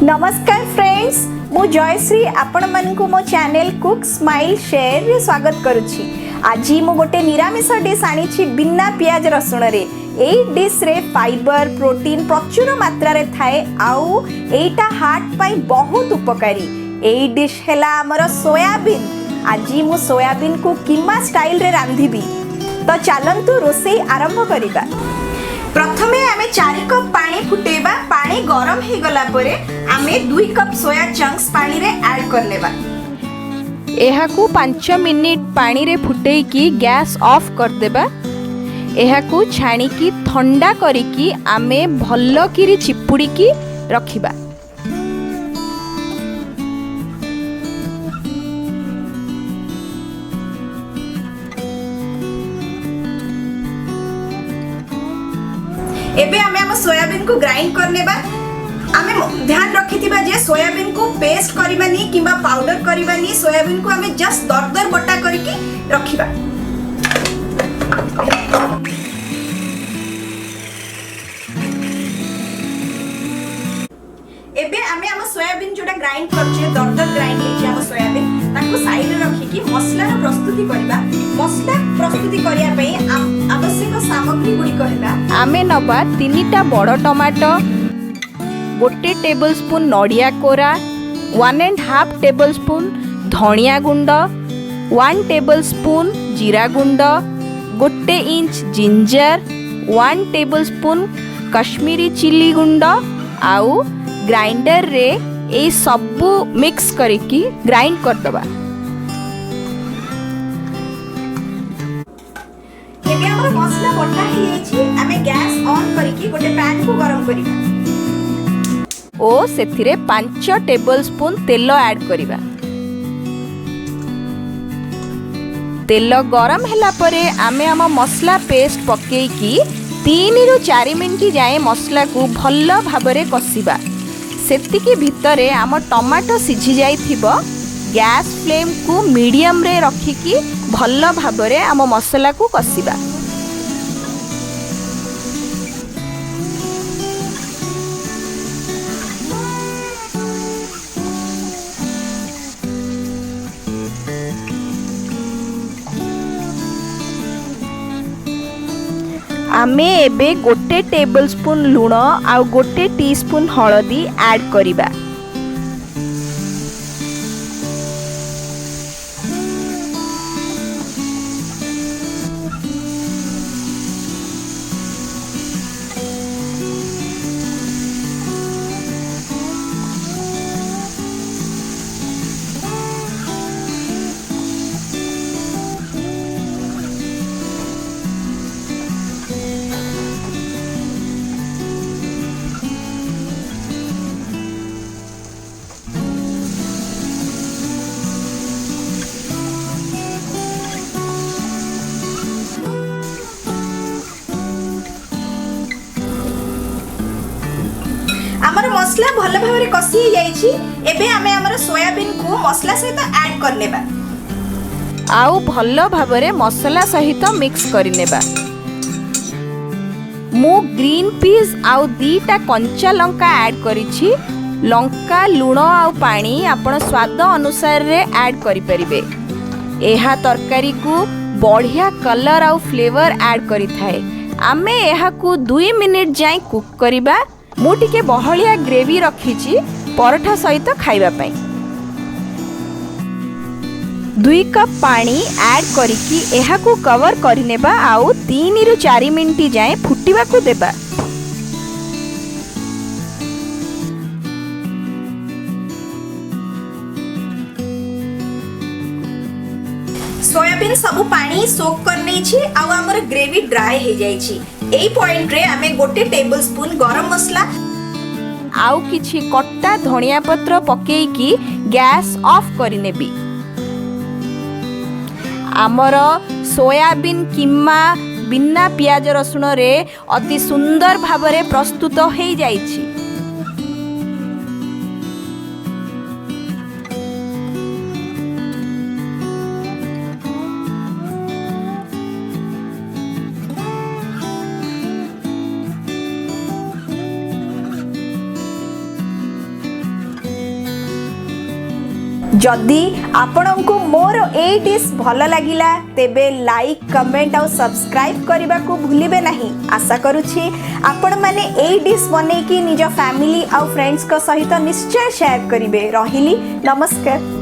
नमस्कार फ्रेंड्स, मु जयश्री आपण मानकु मो चैनल कुक स्माइल शेयर रे स्वागत करुछि। आज मु गोटे निरामिष डिश आनी बिना पियाज रसुण रे। एई डिश रे फाइबर प्रोटीन प्रचुर मात्रा रे थाए आउ एटा हार्ट पई बहुत उपकारी। एई डिश हैला हमर सोयाबीन। आज मु सोयाबीन को कीमा स्टाइल रे रांधिबी। तो चलंतु रोसई आरंभ करिबा। प्रथमे आमे 4 कप पानी फुटेबा। पानी गरम हे गला परे आमे 2 कप सोया चंक्स पानी रे ऐड कर लेबा। एहाकू 5 मिनिट पानी रे फुटेई की गैस ऑफ कर देबा। एहाकू छाणी की ठंडा करी की आमे भल्लो किरी चिपुड़ी की रखिबा। एबे आमे सोयाबीन को ग्राइंड करने बा। आमे ध्यान रखिथिबा जे सोयाबीन को पेस्ट करिबानी किबा पाउडर करिबानी। सोयाबीन को आमे जस्ट दरदर बटा करके रखिबा। एबे आमे सोयाबीन जोडा ग्राइंड करछे दरदर ग्राइंड हेछि सोयाबीन ताको साइड रे रखि की मसला रो प्रस्तुति करिबा। मसला प्रस्तुति करिया पई आवश्यक सामग्री गुडी कहला आमे नबा 3टा बड़ टमाटो, 1 टेबलस्पून नडिया कोरा, 1.5 टेबलस्पून धनिया गुंड, 1 टेबलस्पून जीरा गुंड, 1 inch ginger, 1 tablespoon Kashmiri chilli गुंड आउ ग्राइंडर रे ए सबु मिक्स करके ग्राइंड कर दबा। एबे हमर मसला बटा हे छी। आमे गैस ऑन करके गोटे पैन को गरम करिबा ओ सेथिरे 5 टेबलस्पून तेल ऐड करिबा। तेल गरम हैला परे आमे आम मसला पेस्ट पकेई की 3 रु 4 मिनिट जाए मसला को भल्लो भाबरे कसिबा। सेतिकी भितरे आम टमाटो सिझी जाइथिबो। गैस फ्लेम को मीडियम रे रखिकी भल्लो भाबरे आम मसला को कसिबा। आमे एबे 1 टेबलस्पून लूण आउ 1 टीस्पून हळदी ऐड करिबा। हमर मसला भलो भाबरे कसी जाईछि। एबे आमे हमर सोयाबीन को मसला सहित ऐड कर नेबा आउ भल्लो भाबरे मसला सहित मिक्स करि नेबा। मु ग्रीन पीस आउ 2टा कंचा लंका ऐड करिछि। लंका लूण आउ पानी आपण स्वाद अनुसार रे ऐड करि परिबे। एहा तरकारी को बढ़िया कलर आउ फ्लेवर ऐड करि थाए। आमे एहा को 2 मिनिट जाय कुक करिबा। मु टिके बहलिया ग्रेवी रखिछि परोठा सहित खाइबा पई। 2 कप पानी ऐड करिकी एहा को कवर करिनेबा आउ 3 रु 4 मिनिट जाए फुटिबा को देबा। सोयाबीन सब पानी सोक कर नै छी आउ हमर ग्रेवी ड्राई हे जाई छी। एई पॉइंट रे आमे 1 टेबलस्पून गरम मसला आउ किछि कट्टा धनिया पत्र पकेई की गैस ऑफ करिनेबी। आमर सोयाबीन कीमा बिना पियाज रसुण रे अति सुंदर भाबरे प्रस्तुत हो जाइछि। जदि आपणको मोर ए डिश भल लगिला तेबे लाइक कमेंट और सब्सक्राइब करने को भूलिबे नहीं। आशा करुछि आपण माने ए डिश बने कि निज फैमिली और फ्रेंड्स को सहित निश्चय शेयर करिवे। रहिली नमस्कार।